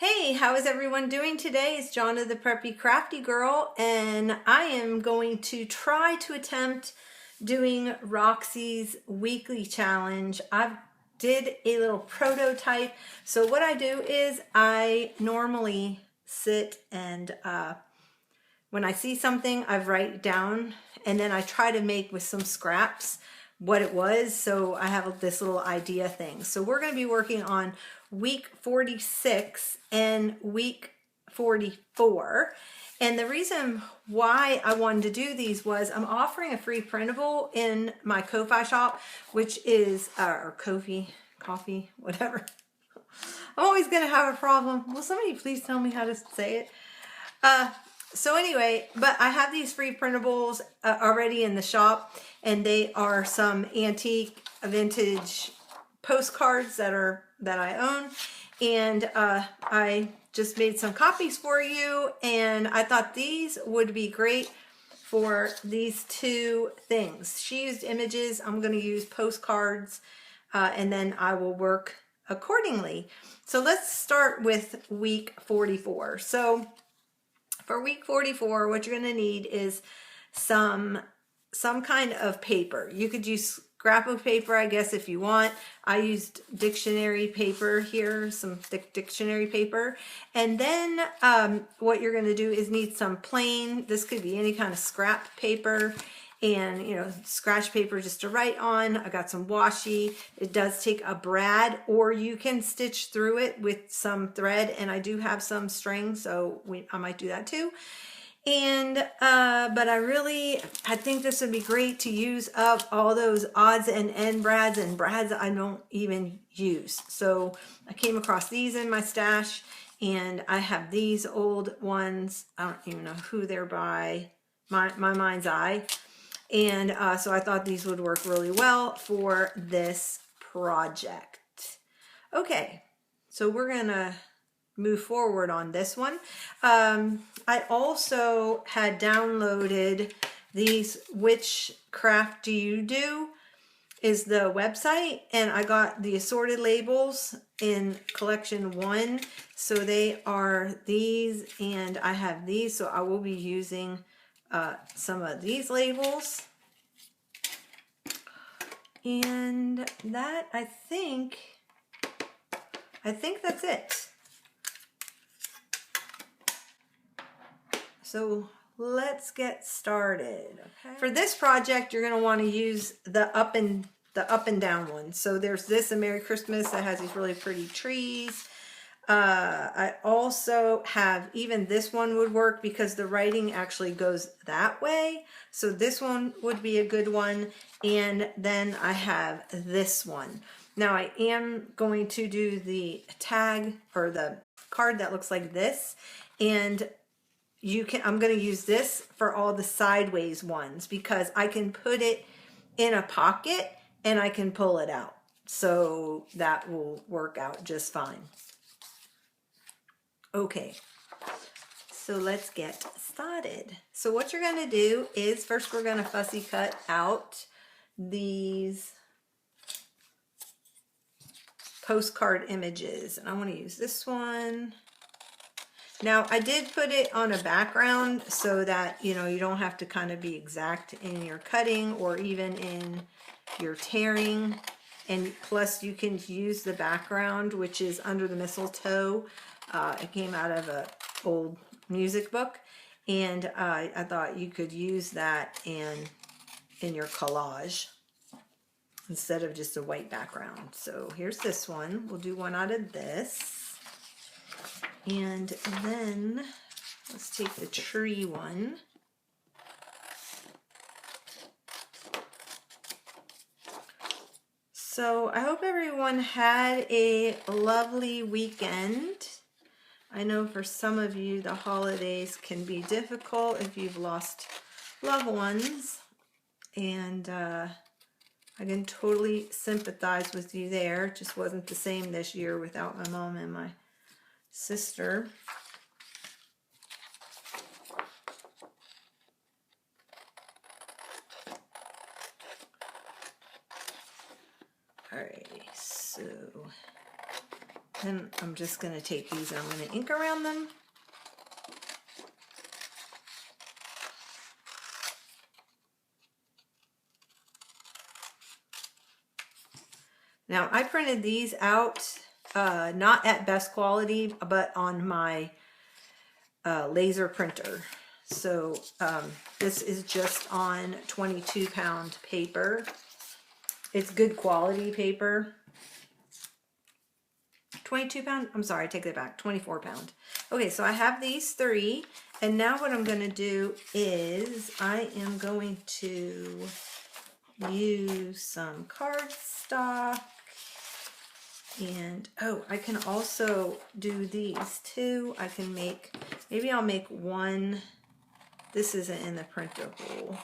Hey, how is everyone doing today? It's Jonna the Preppy Crafty Girl, and I am going to try to attempt doing Roxy's weekly challenge. I did a little prototype. So what I do is I normally sit and when I see something, I write it down and then I try to make with some scraps what it was. So I have this little idea thing. So we're going to be working on week 46 and week 44. And the reason why I wanted to do these was I'm offering a free printable in my Ko-Fi shop, which is, or Ko-Fi, coffee, whatever. I'm always going to have a problem. Will somebody please tell me how to say it? So anyway, but I have these free printables already in the shop, and they are some antique vintage postcards that I own, and I just made some copies for you, and I thought these would be great for these two things. She used images, I'm going to use postcards, and then I will work accordingly. So let's start with week 44. So for week 44, what you're going to need is some kind of paper. You could use scrapbook paper, I guess, if you want. I used dictionary paper here, some thick dictionary paper. And then what you're going to do is need some plain, this could be any kind of scrap paper, and scratch paper just to write on. I got some washi. It does take a brad, or you can stitch through it with some thread, and I do have some string, so I might do that too. And but I think this would be great to use up all those odds and end brads and brads I don't even use. So I came across these in my stash, and I have these old ones. I don't even know who they're by, my mind's eye. And so I thought these would work really well for this project. Okay, so we're gonna move forward on this one. I also had downloaded these Which Craft Do You Do is the website, and I got the assorted labels in collection 1. So they are these, and I have these, so I will be using some of these labels. And that, I think that's it. So let's get started. Okay. For this project, you're going to want to use the up and down one. So there's this, a Merry Christmas, that has these really pretty trees. I also have, even this one would work because the writing actually goes that way. So this one would be a good one. And then I have this one. Now I am going to do the tag or the card that looks like this. And I'm going to use this for all the sideways ones because I can put it in a pocket and I can pull it out. So that will work out just fine. Okay, so let's get started. So what you're going to do is first we're going to fussy cut out these postcard images, and I want to use this one. Now I did put it on a background so that you don't have to kind of be exact in your cutting or even in your tearing, and plus you can use the background, which is Under the Mistletoe. It came out of an old music book, and I thought you could use that in your collage instead of just a white background. So here's this one. We'll do one out of this. And then let's take the tree one. So I hope everyone had a lovely weekend. I know for some of you the holidays can be difficult if you've lost loved ones, and I can totally sympathize with you there. It just wasn't the same this year without my mom and my sister. Alrighty, so Then I'm just going to take these and I'm going to ink around them. Now I printed these out, not at best quality, but on my laser printer. So this is just on 22-pound paper. It's good quality paper. 22-pound, I'm sorry, I take that back, 24-pound. Okay, so I have these three, and now what I'm going to do is I am going to use some cardstock, and oh, I can also do these too. I can make, maybe I'll make one, this isn't in the printable,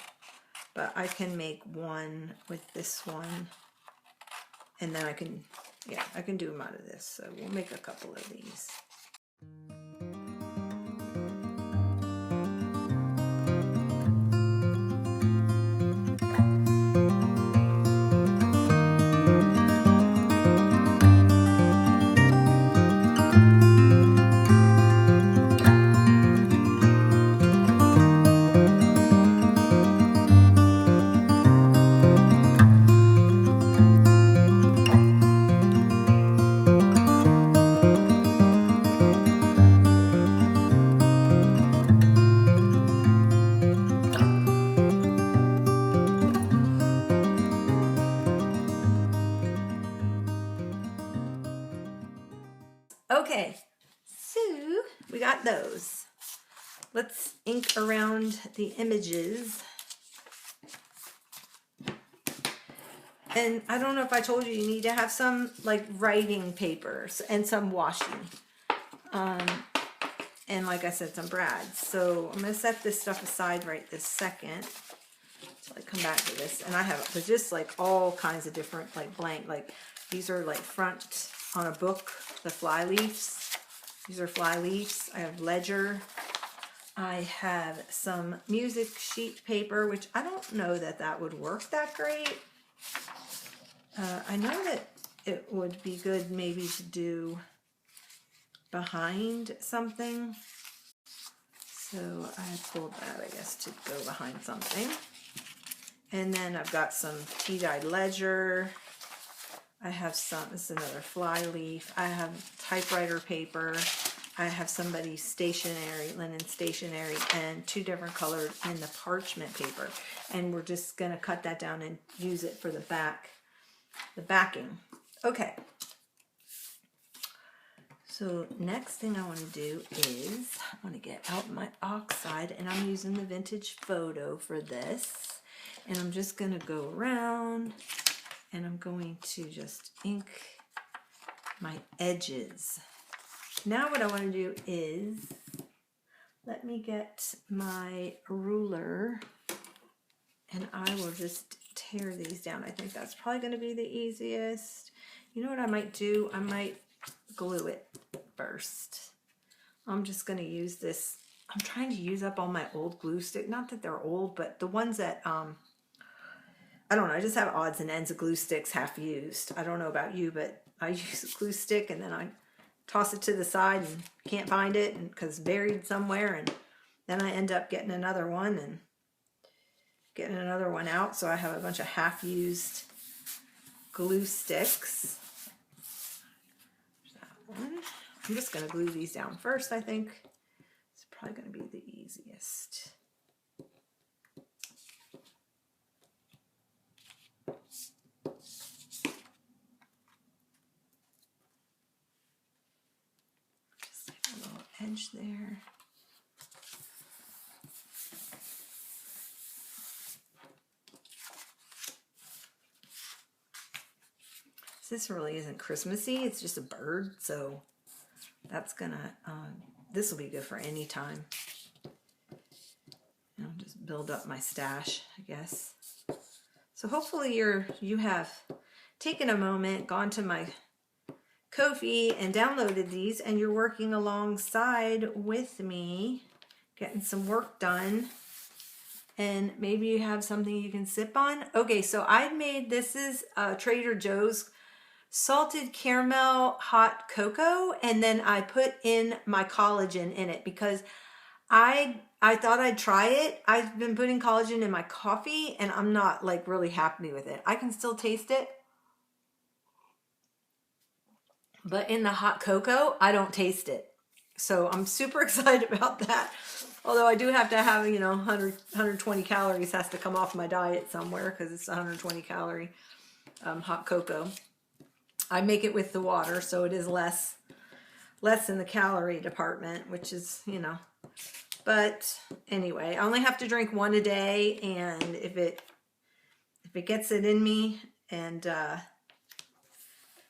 but I can make one with this one, and then I can, yeah, I can do them out of this. So we'll make a couple of these. Okay, so we got those. Let's ink around the images. And I don't know if I told you, you need to have some like writing papers and some washi. And like I said, some brads. So I'm going to set this stuff aside right this second. So I come back to this. And I have, there's just like all kinds of different like blank, like these are like front on a book, the fly leaves. These are fly leaves. I have ledger. I have some music sheet paper, which I don't know that that would work that great. I know that it would be good maybe to do behind something. So I pulled that, I guess, to go behind something. And then I've got some tea-dyed ledger. I have some, this is another fly leaf. I have typewriter paper. I have somebody's stationery, linen stationery, and two different colors in the parchment paper. And we're just going to cut that down and use it for the back, the backing. Okay. So next thing I want to do is I want to get out my oxide, and I'm using the vintage photo for this. And I'm just going to go around and I'm going to just ink my edges. Now what I want to do is, let me get my ruler and I will just tear these down. I think that's probably going to be the easiest. You know what I might do? I might glue it first. I'm just going to use this. I'm trying to use up all my old glue stick. Not that they're old, but the ones that, I don't know, I just have odds and ends of glue sticks half used. I don't know about you, but I use a glue stick and then I toss it to the side and can't find it because it's buried somewhere, and then I end up getting another one and getting another one out. So I have a bunch of half-used glue sticks. There's that one. I'm just going to glue these down first, I think. It's probably going to be the easiest. Edge there. This really isn't Christmassy, it's just a bird, so that's gonna, this will be good for any time. And I'll just build up my stash, I guess. So hopefully you have taken a moment, gone to my Ko-fi and downloaded these, and you're working alongside with me, getting some work done, and maybe you have something you can sip on. Okay, so I made, this is Trader Joe's salted caramel hot cocoa, and then I put in my collagen in it because I thought I'd try it. I've been putting collagen in my coffee and I'm not like really happy with it. I can still taste it, but in the hot cocoa, I don't taste it. So I'm super excited about that. Although I do have to have, 120 calories has to come off my diet somewhere because it's 120 calorie hot cocoa. I make it with the water, so it is less in the calorie department, which is, But anyway, I only have to drink one a day, and if it gets it in me, and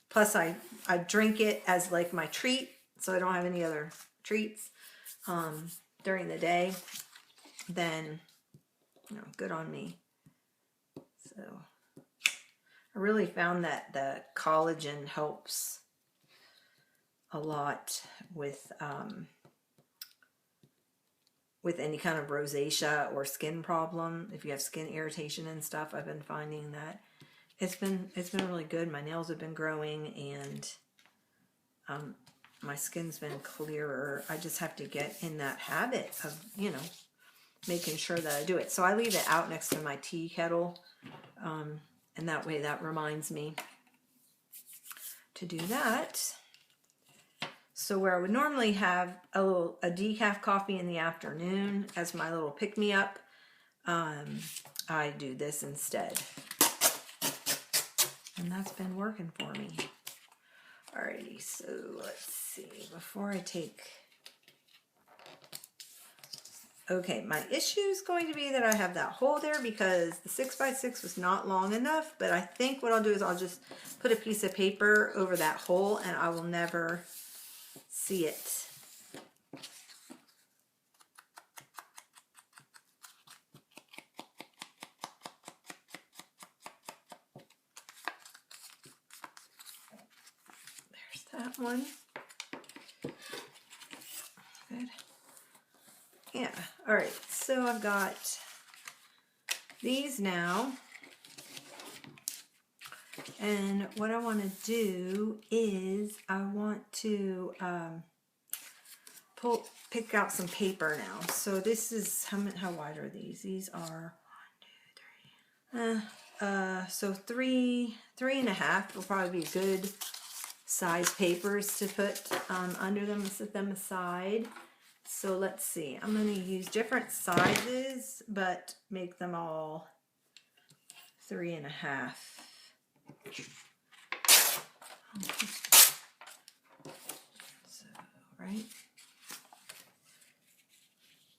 plus I drink it as like my treat, so I don't have any other treats during the day, then good on me. So I really found that the collagen helps a lot with any kind of rosacea or skin problem. If you have skin irritation and stuff, I've been finding that it's been really good. My nails have been growing, and my skin's been clearer. I just have to get in that habit of making sure that I do it. So I leave it out next to my tea kettle, and that way that reminds me to do that. So where I would normally have a decaf coffee in the afternoon as my little pick-me-up, I do this instead. And that's been working for me. Alrighty, so let's see. Before I take... Okay, my issue is going to be that I have that hole there because the 6x6 was not long enough, but I think what I'll do is I'll just put a piece of paper over that hole and I will never see it. There's that one. Good. Yeah, all right, so I've got these now. And what I want to do is I want to pick out some paper now. So this is, how wide are these? These are 1, 2, 3. So three and a half will probably be good size papers to put under them and set them aside. So let's see. I'm going to use different sizes, but make them all 3 and a half. So, right?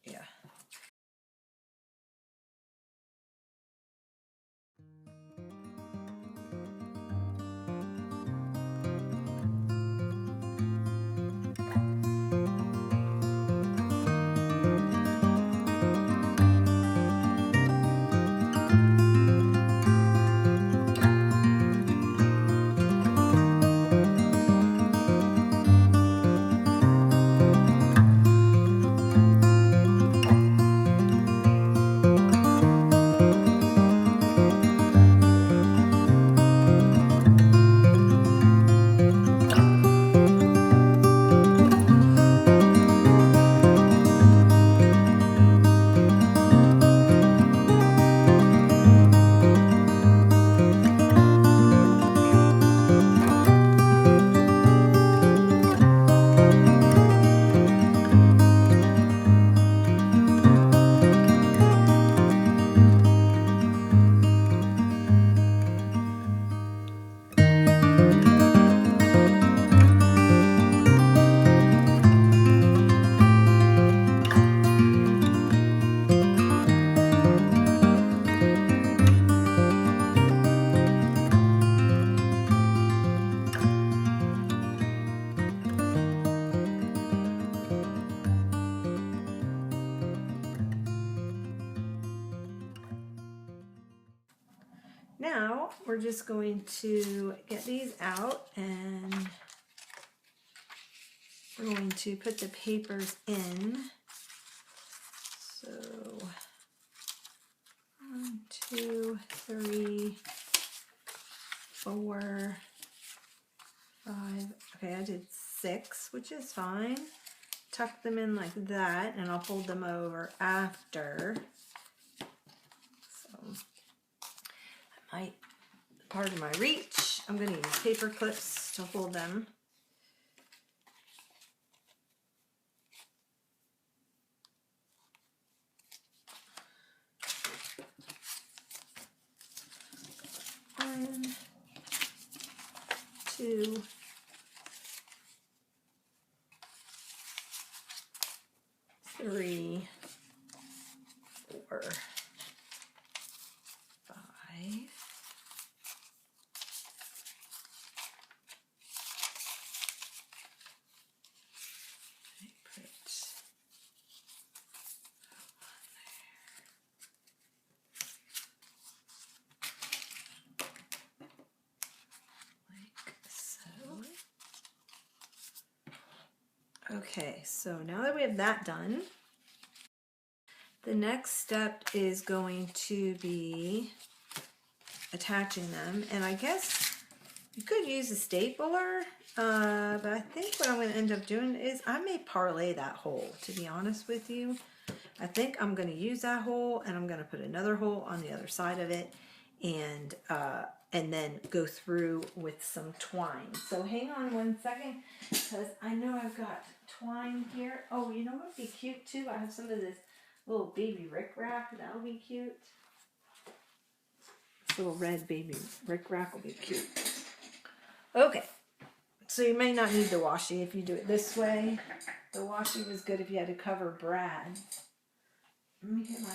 Yeah. Now we're just going to get these out and we're going to put the papers in. So 1, 2, 3, 4, 5. Okay, I did 6, which is fine. Tuck them in like that, and I'll fold them over after. So I might, pardon my reach, I'm going to use paper clips to hold them. One, 2, 3, 4, 5. Okay, so now that we have that done, the next step is going to be attaching them. And I guess you could use a stapler, but I think what I'm going to end up doing is I may parlay that hole, to be honest with you. I think I'm going to use that hole, and I'm going to put another hole on the other side of it, and then go through with some twine. So hang on one second, because I know I've got twine here. Oh, you know what would be cute too? I have some of this little baby rickrack. That'll be cute. This little red baby rickrack will be cute. Okay, so you may not need the washi if you do it this way. The washi was good if you had to cover Brad. Let me get my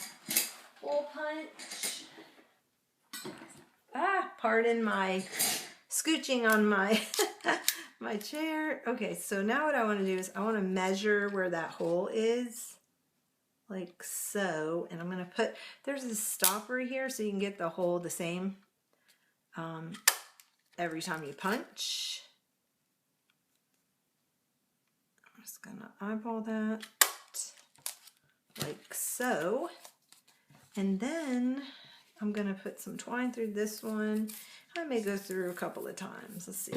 hole punch. Pardon my scooching on my my chair. Okay, so now what I want to do is I want to measure where that hole is, like so. And I'm going to put, there's a stopper here so you can get the hole the same every time you punch. I'm just going to eyeball that like so. And then I'm going to put some twine through this one. I may go through a couple of times. Let's see.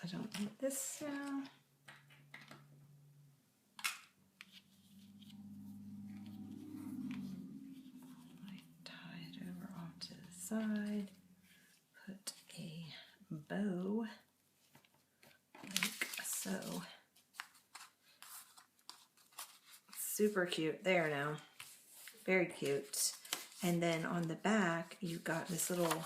I don't need this now. Tie it over off to the side. Put a bow like so. Super cute. There now. Very cute. And then on the back, you've got this little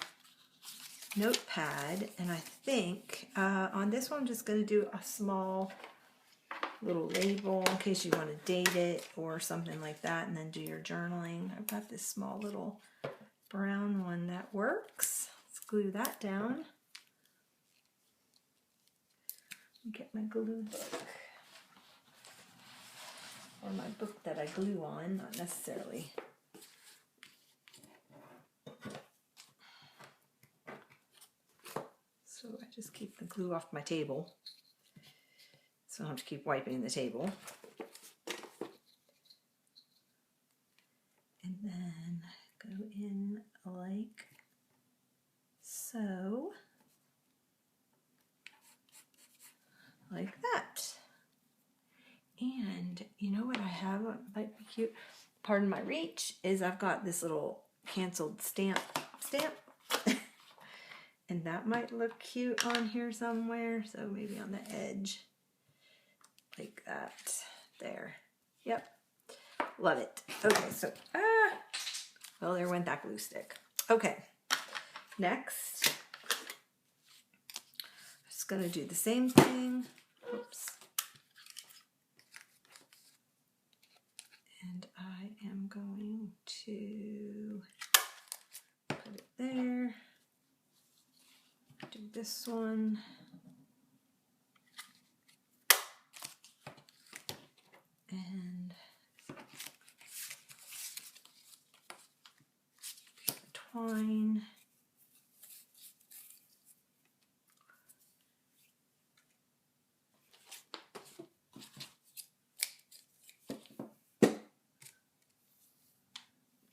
notepad, and I think on this one I'm just going to do a small little label in case you want to date it or something like that, and then do your journaling. I've got this small little brown one that works. Let's glue that down. Get my glue book, or my book that I glue on, not necessarily. So I just keep the glue off my table, so I don't have to keep wiping the table. And then go in like so, like that. And you know what I have, might be cute, pardon my reach, is I've got this little canceled stamp. And that might look cute on here somewhere, so maybe on the edge, like that, there. Yep, love it. Okay, so, well, there went that glue stick. Okay, next, I'm just gonna do the same thing. Oops. And I am going to put it there. Do this one. And twine.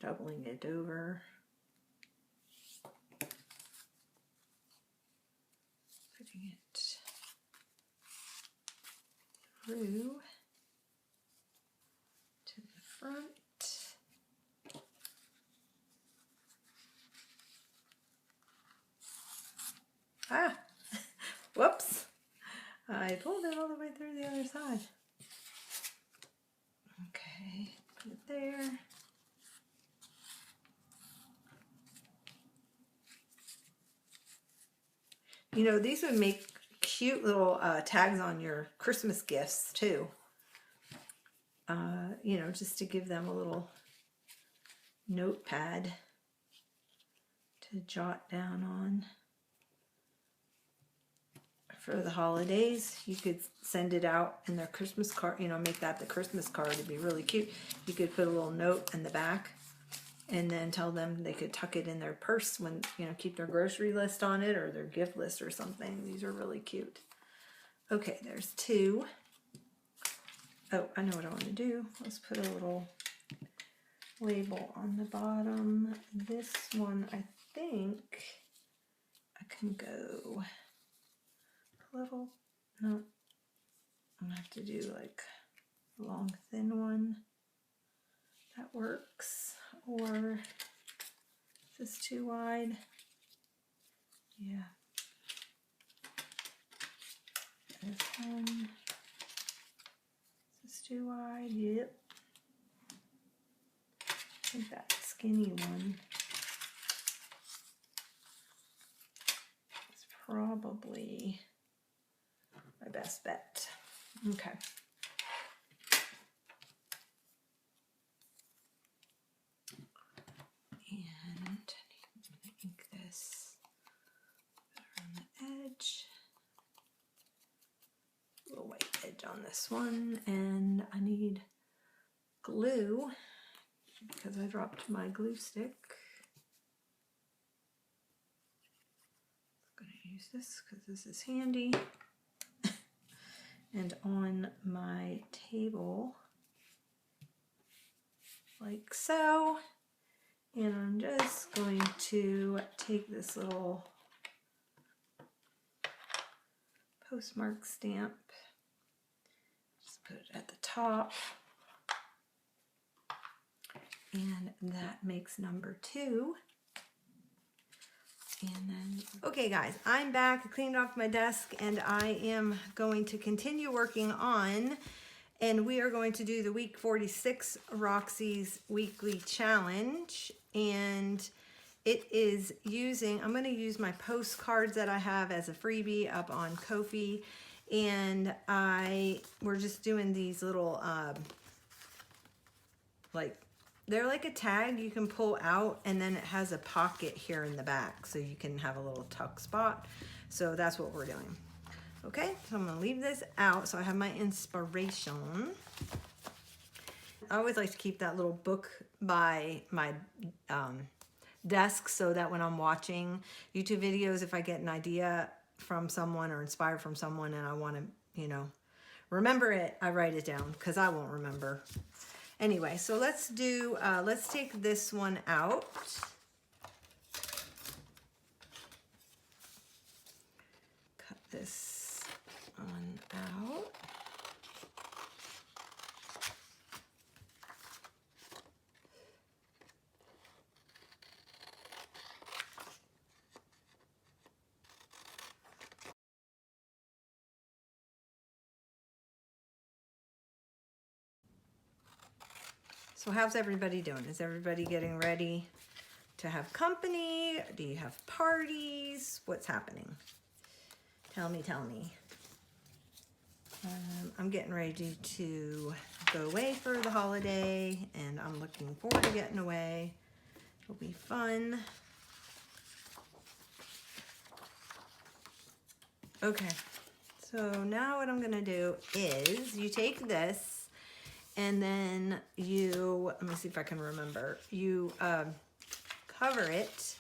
Doubling it over. Putting it through to the front. Ah, whoops. I pulled it all the way through the other side. Okay, put it there. You know, these would make cute little tags on your Christmas gifts too. You know, just to give them a little notepad to jot down on. For the holidays, you could send it out in their Christmas card, you know, make that the Christmas card. It'd be really cute. You could put a little note in the back and then tell them they could tuck it in their purse when, you know, keep their grocery list on it or their gift list or something. These are really cute. Okay, there's two. Oh, I know what I want to do. Let's put a little label on the bottom. This one, I think I can go a little, no, I'm gonna have to do like a long thin one. That works. Or is this too wide? Yeah. This one. Is this too wide? Yep. I think that skinny one is probably my best bet. Okay. And I'm going to ink this on the edge. A little white edge on this one, and I need glue because I dropped my glue stick. I'm going to use this because this is handy. And on my table, like so. And I'm just going to take this little postmark stamp, just put it at the top, and that makes number 2. And then, okay guys, I'm back. I cleaned off my desk and I am going to continue working on, and we are going to do the week 46 Roxy's weekly challenge. And it is using, I'm going to use my postcards that I have as a freebie up on Ko-fi. And we're just doing these little, they're like a tag you can pull out, and then it has a pocket here in the back so you can have a little tuck spot. So that's what we're doing. Okay, so I'm gonna leave this out so I have my inspiration. I always like to keep that little book by my desk so that when I'm watching YouTube videos, if I get an idea from someone or inspired from someone and I want to, you know, remember it, I write it down because I won't remember. Anyway, so let's do, let's take this one out. Cut this one out. So how's everybody doing? Is everybody getting ready to have company? Do you have parties? What's happening? Tell me, tell me. I'm getting ready to go away for the holiday, and I'm looking forward to getting away. It'll be fun. Okay, so now what I'm gonna do is you take this, and then you, let me see if I can remember, you cover it.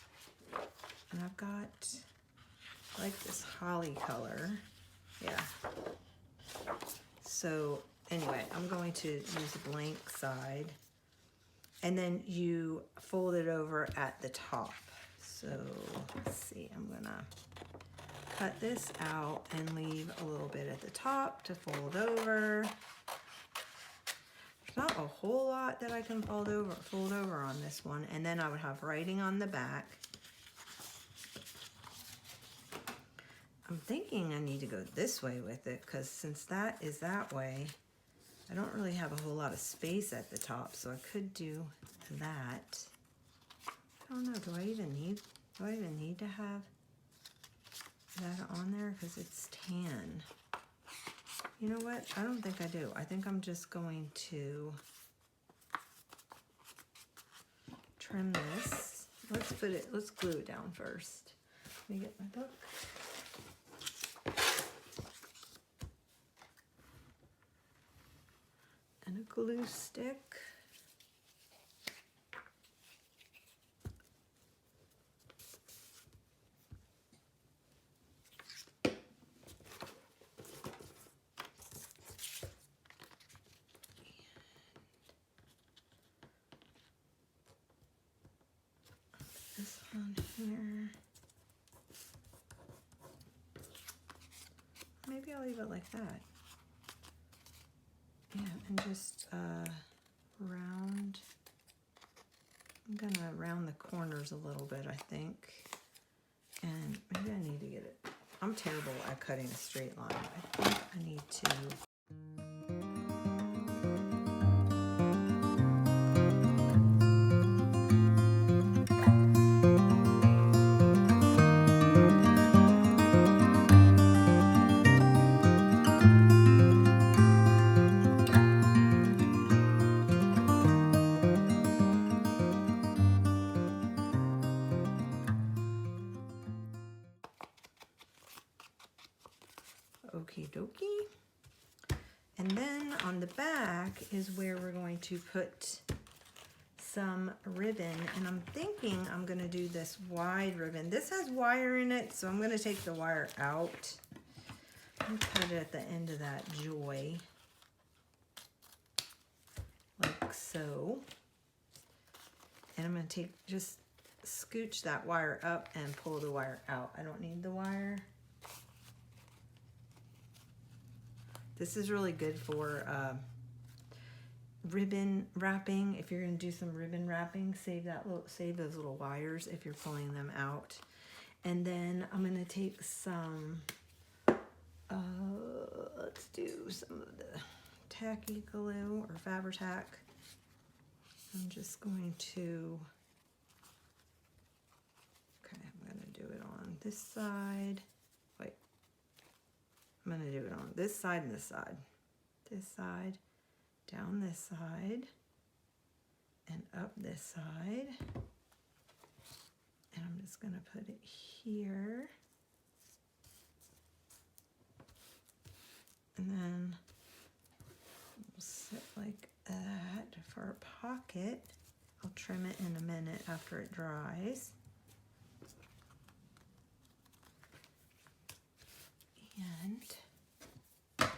And I've got like this holly color. Yeah. So anyway, I'm going to use a blank side. And then you fold it over at the top. So let's see, I'm gonna cut this out and leave a little bit at the top to fold over. There's not a whole lot that I can fold over on this one. And then I would have writing on the back. I'm thinking I need to go this way with it, because since that is that way, I don't really have a whole lot of space at the top, so I could do that. I don't know, do I even need to have that on there? Because it's tan. You know what? I don't think I do. I think I'm just going to trim this. Let's glue it down first. Let me get my book. And a glue stick. This one here. Maybe I'll leave it like that. Yeah, and just round. I'm gonna round the corners a little bit, I think. And maybe I need to get it. I'm terrible at cutting a straight line. I think I need to. Okie dokie. And then on the back is where we're going to put some ribbon. And I'm thinking I'm going to do this wide ribbon. This has wire in it, so I'm going to take the wire out and put it at the end of that joy. Like so. And I'm going to just scooch that wire up and pull the wire out. I don't need the wire. This is really good for ribbon wrapping. If you're going to do some ribbon wrapping, save those little wires if you're pulling them out. And then I'm going to take some, let's do some of the tacky glue or Fabri-Tac. I'm just going to, okay, I'm going to do it on this side. Wait. I'm going to do it on this side and this side. This side, down this side, and up this side. And I'm just going to put it here. And then we'll sit like that for a pocket. I'll trim it in a minute after it dries. And let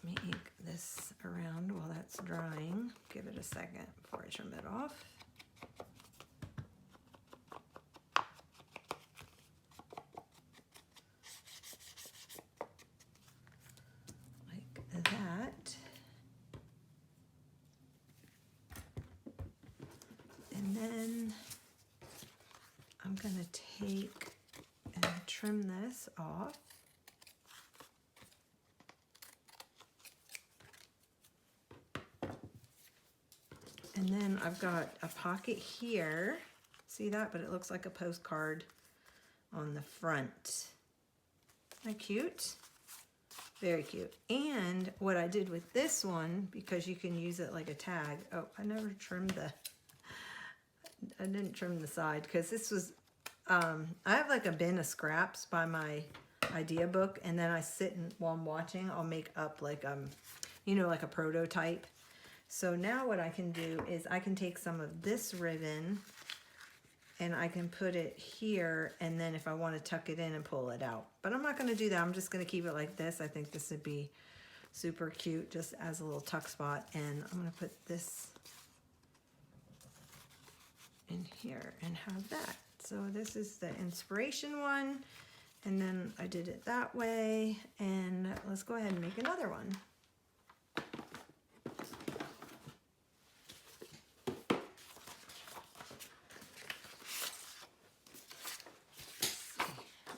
me ink this around while that's drying. Give it a second before I trim it off. Like that. And then I'm going to take and trim this off. And then I've got a pocket here. See that? But it looks like a postcard on the front. Isn't that cute? Very cute. And what I did with this one, because you can use it like a tag. Oh, I never trimmed I didn't trim the side because this was, I have like a bin of scraps by my idea book. And then I sit and while I'm watching, I'll make up like, you know, like a prototype. So now what I can do is I can take some of this ribbon and I can put it here, and then if I want to tuck it in and pull it out. But I'm not going to do that. I'm just going to keep it like this. I think this would be super cute just as a little tuck spot. And I'm going to put this in here and have that. So this is the inspiration one, and then I did it that way, and let's go ahead and make another one.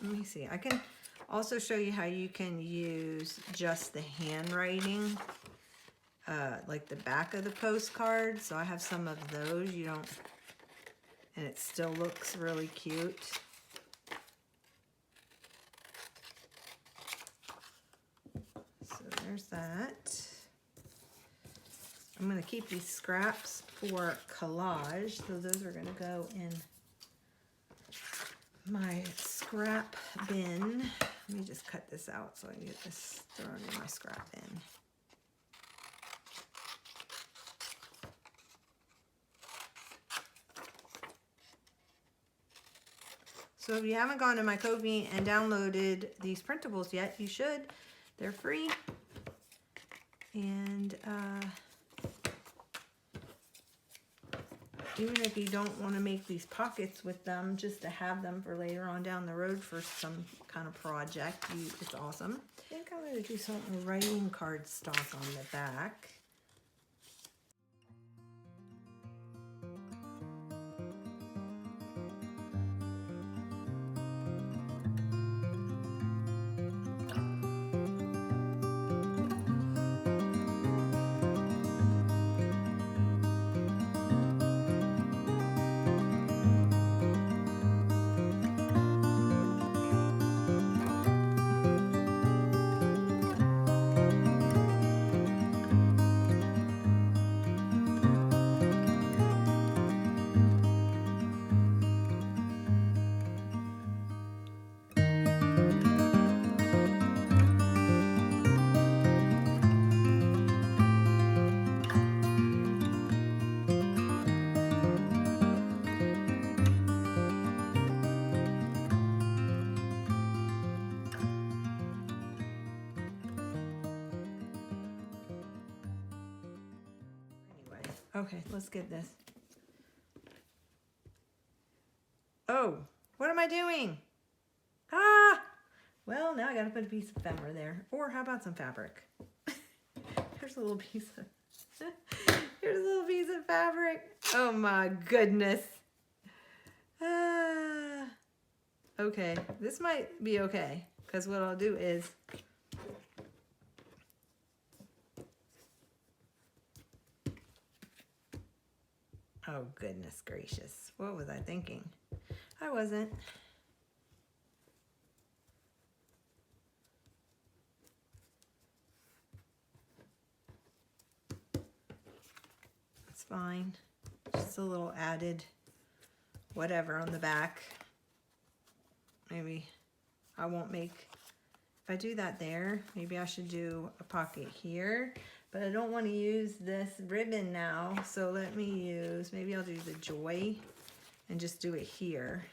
Let me see. I can also show you how you can use just the handwriting, like the back of the postcard. So I have some of those. You don't, and it still looks really cute. So there's that. I'm going to keep these scraps for collage. So those are going to go in my scrap bin. Let me just cut this out so I can get this thrown in my scrap bin. So if you haven't gone to my Ko-fi and downloaded these printables yet, you should. They're free. And even if you don't want to make these pockets with them, just to have them for later on down the road for some kind of project, it's awesome. I think I'm going to do some writing card stock on the back. Okay, let's get this. Oh, what am I doing? Ah! Well, now I gotta put a piece of ephemera there. Or how about some fabric? Here's a little piece of here's a little piece of fabric. Oh my goodness. Okay, this might be okay, because what I'll do is oh, goodness gracious. What was I thinking? I wasn't. It's fine. Just a little added whatever on the back. Maybe I won't make, if I do that there, maybe I should do a pocket here. But I don't want to use this ribbon now, so let me use, maybe I'll do the joy and just do it here.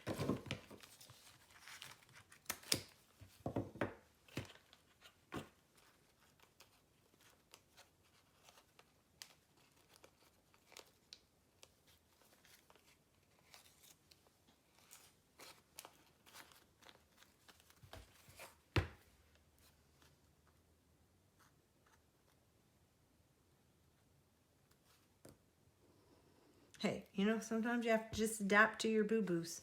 Hey, you know, sometimes you have to just adapt to your boo-boos.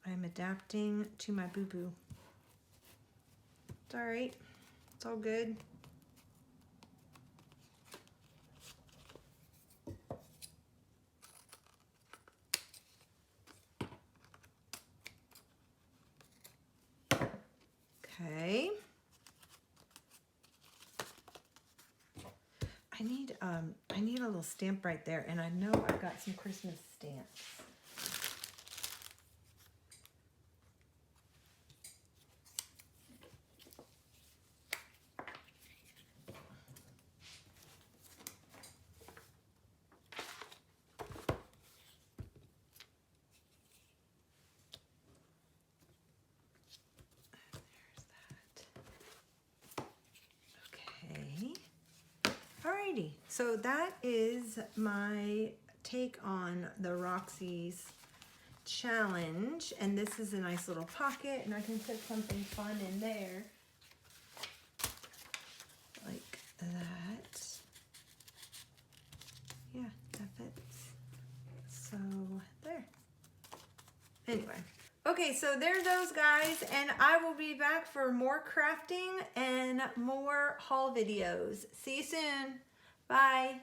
I'm adapting to my boo-boo. It's all right. It's all good. Okay. I need a little stamp right there, and I know I've got some Christmas stamps. Alrighty, so that is my take on the Roxy's challenge, and this is a nice little pocket, and I can put something fun in there like that. Yeah, that fits. So there. Anyway, okay, so there those guys, and I will be back for more crafting and more haul videos. See you soon. Bye.